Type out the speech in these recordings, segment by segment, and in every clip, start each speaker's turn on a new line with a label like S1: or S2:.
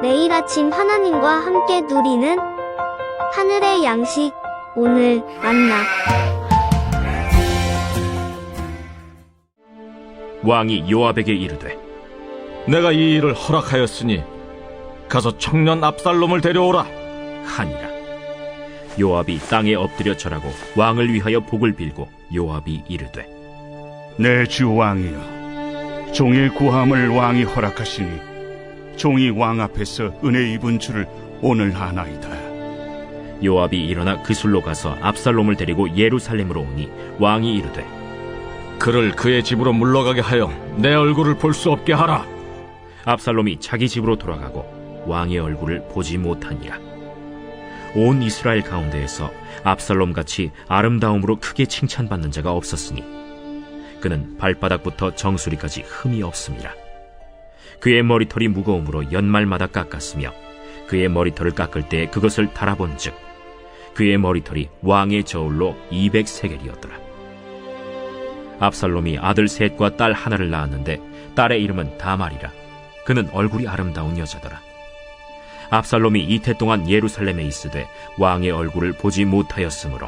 S1: 매일 아침 하나님과 함께 누리는 하늘의 양식, 오늘 만나.
S2: 왕이 요압에게 이르되,
S3: 내가 이 일을 허락하였으니 가서 청년 압살롬을 데려오라
S2: 하니라. 요압이 땅에 엎드려 절하고 왕을 위하여 복을 빌고 요압이 이르되,
S4: 내 주 왕이여, 종의 구함을 왕이 허락하시니 종이 왕 앞에서 은혜 입은 줄을 오늘 아나이다.
S2: 요압이 일어나 그술로 가서 압살롬을 데리고 예루살렘으로 오니 왕이 이르되,
S3: 그를 그의 집으로 물러가게 하여 내 얼굴을 볼 수 없게 하라.
S2: 압살롬이 자기 집으로 돌아가고 왕의 얼굴을 보지 못하니라. 온 이스라엘 가운데에서 압살롬같이 아름다움으로 크게 칭찬받는 자가 없었으니 그는 발바닥부터 정수리까지 흠이 없음이라. 그의 머리털이 무거움으로 연말마다 깎았으며 그의 머리털을 깎을 때 그것을 달아본즉 그의 머리털이 왕의 저울로 200세겔이었더라. 압살롬이 아들 셋과 딸 하나를 낳았는데 딸의 이름은 다말이라. 그는 얼굴이 아름다운 여자더라. 압살롬이 이태 동안 예루살렘에 있으되 왕의 얼굴을 보지 못하였으므로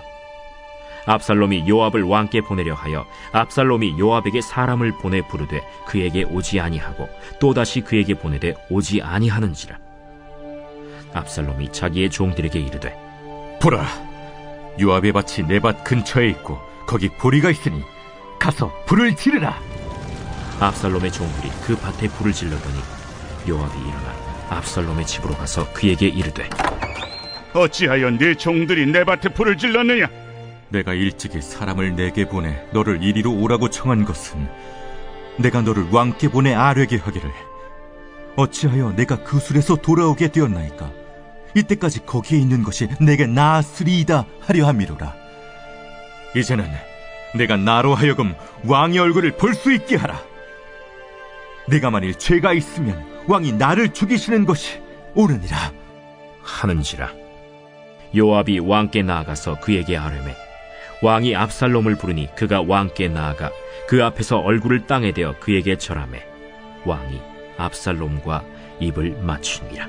S2: 압살롬이 요압을 왕께 보내려 하여 압살롬이 요압에게 사람을 보내 부르되 그에게 오지 아니하고 또다시 그에게 보내되 오지 아니하는지라. 압살롬이 자기의 종들에게 이르되,
S5: 보라, 요압의 밭이 내 밭 근처에 있고 거기 보리가 있으니 가서 불을 지르라.
S2: 압살롬의 종들이 그 밭에 불을 질렀더니 요압이 일어나 압살롬의 집으로 가서 그에게 이르되,
S4: 어찌하여 네 종들이 내 밭에 불을 질렀느냐?
S5: 내가 일찍이 사람을 내게 보내 너를 이리로 오라고 청한 것은 내가 너를 왕께 보내 아뢰게 하기를, 어찌하여 내가 그술에서 돌아오게 되었나이까? 이때까지 거기에 있는 것이 내게 나았으리이다 하려 함이로라. 이제는 내가 나로 하여금 왕의 얼굴을 볼 수 있게 하라. 내가 만일 죄가 있으면 왕이 나를 죽이시는 것이 옳으니라
S2: 하는지라. 요압이 왕께 나아가서 그에게 아뢰매 왕이 압살롬을 부르니 그가 왕께 나아가 그 앞에서 얼굴을 땅에 대어 그에게 절하매 왕이 압살롬과 입을 맞추니라.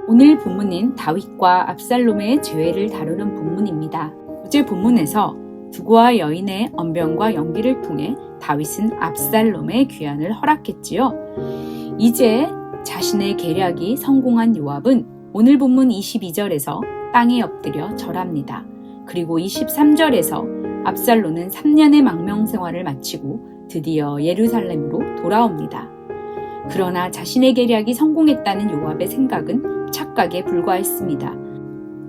S6: 오늘 본문은 다윗과 압살롬의 재회를 다루는 본문입니다. 어제 본문에서 두고와 여인의 언변과 연기를 통해 다윗은 압살롬의 귀환을 허락했지요. 이제 자신의 계략이 성공한 요압은 오늘 본문 22절에서 땅에 엎드려 절합니다. 그리고 23절에서 압살롬은 3년의 망명 생활을 마치고 드디어 예루살렘으로 돌아옵니다. 그러나 자신의 계략이 성공했다는 요압의 생각은 착각에 불과했습니다.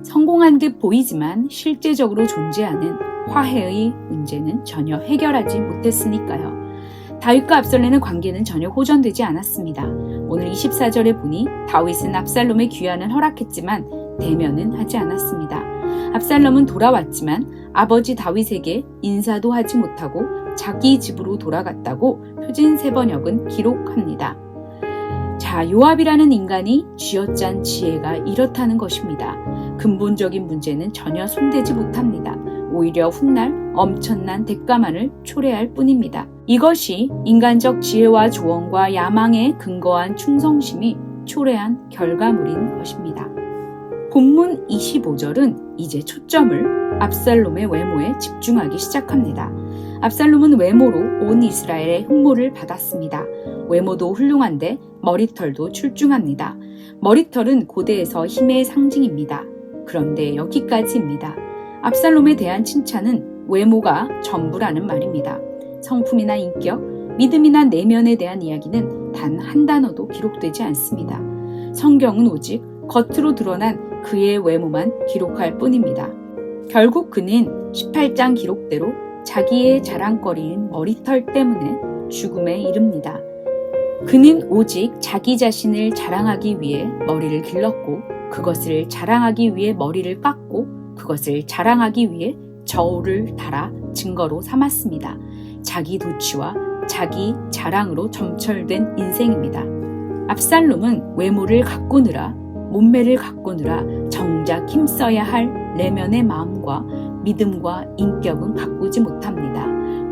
S6: 성공한 듯 보이지만 실제적으로 존재하는 화해의 문제는 전혀 해결하지 못했으니까요. 다윗과 압살롬의 관계는 전혀 호전되지 않았습니다. 오늘 24절에 보니 다윗은 압살롬의 귀환을 허락했지만 대면은 하지 않았습니다. 압살롬은 돌아왔지만 아버지 다윗에게 인사도 하지 못하고 자기 집으로 돌아갔다고 표진 세번역은 기록합니다. 자, 요압이라는 인간이 쥐어짠 지혜가 이렇다는 것입니다. 근본적인 문제는 전혀 손대지 못합니다. 오히려 훗날 엄청난 대가만을 초래할 뿐입니다. 이것이 인간적 지혜와 조언과 야망에 근거한 충성심이 초래한 결과물인 것입니다. 본문 25절은 이제 초점을 압살롬의 외모에 집중하기 시작합니다. 압살롬은 외모로 온 이스라엘의 흠모를 받았습니다. 외모도 훌륭한데 머리털도 출중합니다. 머리털은 고대에서 힘의 상징입니다. 그런데 여기까지입니다. 압살롬에 대한 칭찬은 외모가 전부라는 말입니다. 성품이나 인격, 믿음이나 내면에 대한 이야기는 단 한 단어도 기록되지 않습니다. 성경은 오직 겉으로 드러난 그의 외모만 기록할 뿐입니다. 결국 그는 18장 기록대로 자기의 자랑거리인 머리털 때문에 죽음에 이릅니다. 그는 오직 자기 자신을 자랑하기 위해 머리를 길렀고 그것을 자랑하기 위해 머리를 깎고 그것을 자랑하기 위해 저울을 달아 증거로 삼았습니다. 자기 도취와 자기 자랑으로 점철된 인생입니다. 압살롬은 외모를 가꾸느라 몸매를 가꾸느라 정작 힘써야 할 내면의 마음과 믿음과 인격은 가꾸지 못합니다.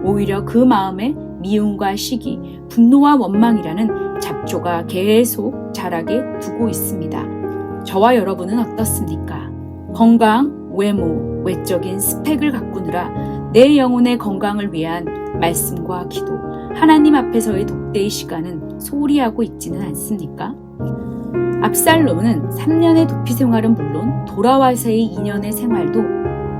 S6: 오히려 그 마음에 미움과 시기, 분노와 원망이라는 잡초가 계속 자라게 두고 있습니다. 저와 여러분은 어떻습니까? 건강, 외모, 외적인 스펙을 가꾸느라 내 영혼의 건강을 위한 말씀과 기도, 하나님 앞에서의 독대의 시간은 소홀히 하고 있지는 않습니까? 압살롬은 3년의 도피 생활은 물론 돌아와서의 2년의 생활도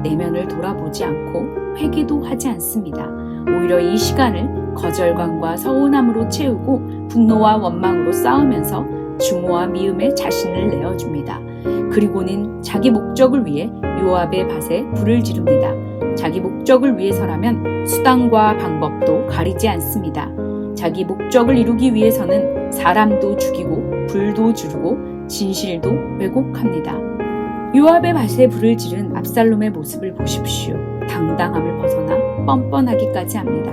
S6: 내면을 돌아보지 않고 회개도 하지 않습니다. 오히려 이 시간을 거절감과 서운함으로 채우고 분노와 원망으로 싸우면서 증오와 미움에 자신을 내어줍니다. 그리고는 자기 목적을 위해 요압의 밭에 불을 지릅니다. 자기 목적을 위해서라면 수단과 방법도 가리지 않습니다. 자기 목적을 이루기 위해서는 사람도 죽이고 불도 지르고 진실도 왜곡합니다. 요압의 밭에 불을 지른 압살롬의 모습을 보십시오. 당당함을 벗어나 뻔뻔하기까지 합니다.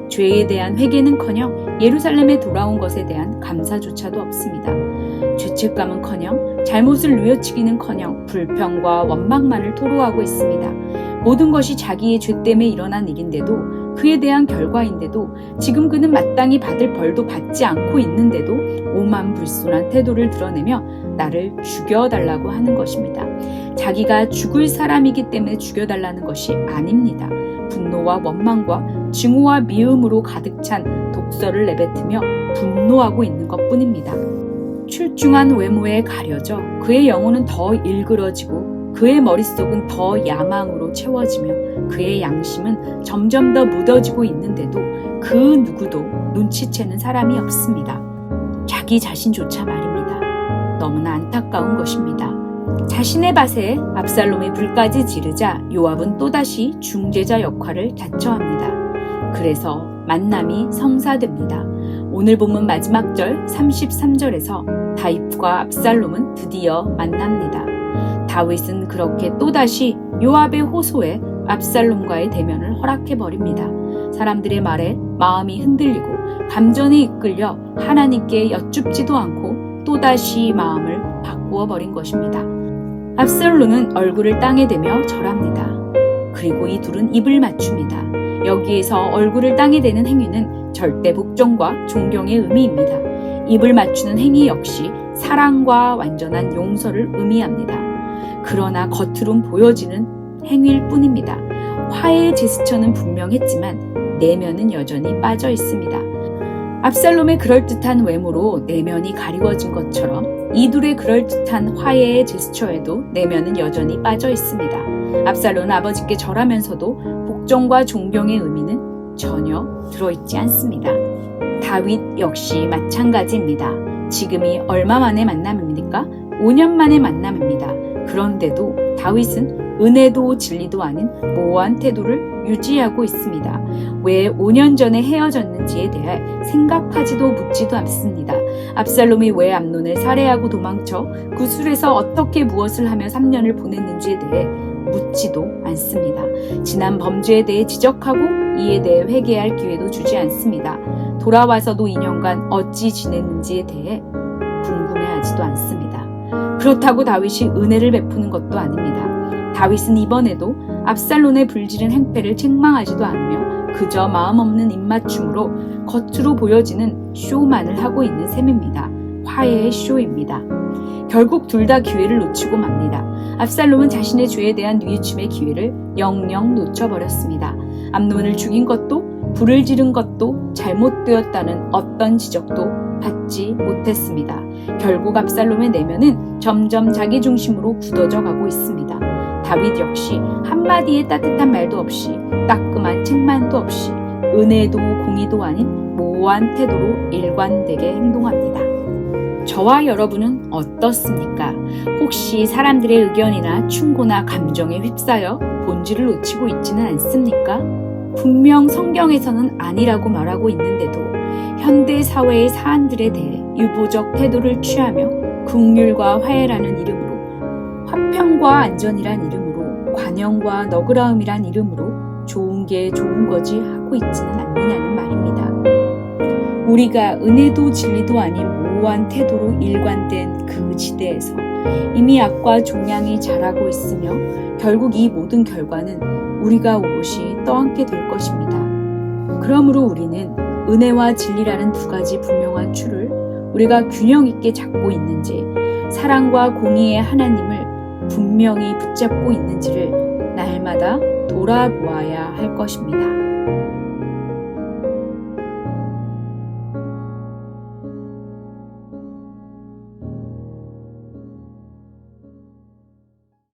S6: 죄에 대한 회개는커녕 예루살렘에 돌아온 것에 대한 감사조차도 없습니다. 죄책감은커녕 잘못을 뉘우치기는커녕 불평과 원망만을 토로하고 있습니다. 모든 것이 자기의 죄 때문에 일어난 일인데도, 그에 대한 결과인데도, 지금 그는 마땅히 받을 벌도 받지 않고 있는데도 오만불손한 태도를 드러내며 나를 죽여달라고 하는 것입니다. 자기가 죽을 사람이기 때문에 죽여달라는 것이 아닙니다. 분노와 원망과 증오와 미움으로 가득 찬 독설을 내뱉으며 분노하고 있는 것뿐입니다. 출중한 외모에 가려져 그의 영혼은 더 일그러지고 그의 머릿속은 더 야망으로 채워지며 그의 양심은 점점 더 묻어지고 있는데도 그 누구도 눈치채는 사람이 없습니다. 자기 자신조차 말입니다. 너무나 안타까운 것입니다. 자신의 밭에 압살롬이 불까지 지르자 요압은 또다시 중재자 역할을 자처합니다. 그래서 만남이 성사됩니다. 오늘 본문 마지막 절 33절에서 다윗과 압살롬은 드디어 만납니다. 다윗은 그렇게 또다시 요압의 호소에 압살롬과의 대면을 허락해버립니다. 사람들의 말에 마음이 흔들리고 감전에 이끌려 하나님께 여쭙지도 않고 또다시 마음을 바꾸어버린 것입니다. 압살롬은 얼굴을 땅에 대며 절합니다. 그리고 이 둘은 입을 맞춥니다. 여기에서 얼굴을 땅에 대는 행위는 절대 복종과 존경의 의미입니다. 입을 맞추는 행위 역시 사랑과 완전한 용서를 의미합니다. 그러나 겉으론 보여지는 행위일 뿐입니다. 화해의 제스처는 분명했지만 내면은 여전히 빠져 있습니다. 압살롬의 그럴듯한 외모로 내면이 가리워진 것처럼 이 둘의 그럴듯한 화해의 제스처에도 내면은 여전히 빠져 있습니다. 압살롬은 아버지께 절하면서도 복종과 존경의 의미는 전혀 들어있지 않습니다. 다윗 역시 마찬가지입니다. 지금이 얼마 만의 만남입니까? 5년 만의 만남입니다. 그런데도 다윗은 은혜도 진리도 아닌 모호한 태도를 유지하고 있습니다. 왜 5년 전에 헤어졌는지에 대해 생각하지도 묻지도 않습니다. 압살롬이 왜 암논을 살해하고 도망쳐 구술에서 어떻게 무엇을 하며 3년을 보냈는지에 대해 묻지도 않습니다. 지난 범죄에 대해 지적하고 이에 대해 회개할 기회도 주지 않습니다. 돌아와서도 2년간 어찌 지냈는지에 대해 궁금해하지도 않습니다. 그렇다고 다윗이 은혜를 베푸는 것도 아닙니다. 다윗은 이번에도 압살롬의 불지른 행패를 책망하지도 않으며 그저 마음 없는 입맞춤으로 겉으로 보여지는 쇼만을 하고 있는 셈입니다. 화해의 쇼입니다. 결국 둘 다 기회를 놓치고 맙니다. 압살롬은 자신의 죄에 대한 뉘우침의 기회를 영영 놓쳐버렸습니다. 암논을 죽인 것도 불을 지른 것도 잘못되었다는 어떤 지적도 받지 못했습니다. 결국 압살롬의 내면은 점점 자기 중심으로 굳어져 가고 있습니다. 다윗 역시 한마디의 따뜻한 말도 없이 따끔한 책만도 없이 은혜도 공의도 아닌 모호한 태도로 일관되게 행동합니다. 저와 여러분은 어떻습니까? 혹시 사람들의 의견이나 충고나 감정에 휩싸여 본질을 놓치고 있지는 않습니까? 분명 성경에서는 아니라고 말하고 있는데도 현대 사회의 사안들에 대해 유보적 태도를 취하며 긍휼과 화해라는 이름으로, 화평과 안전이란 이름으로, 관용과 너그러움이란 이름으로 좋은 게 좋은 거지 하고 있지는 않느냐는 말입니다. 우리가 은혜도 진리도 아닌 모호한 태도로 일관된 그 지대에서 이미 악과 종양이 자라고 있으며 결국 이 모든 결과는 우리가 오롯이 떠안게 될 것입니다. 그러므로 우리는 은혜와 진리라는 두 가지 분명한 줄을 우리가 균형 있게 잡고 있는지, 사랑과 공의의 하나님을 분명히 붙잡고 있는지를 날마다 돌아보아야 할 것입니다.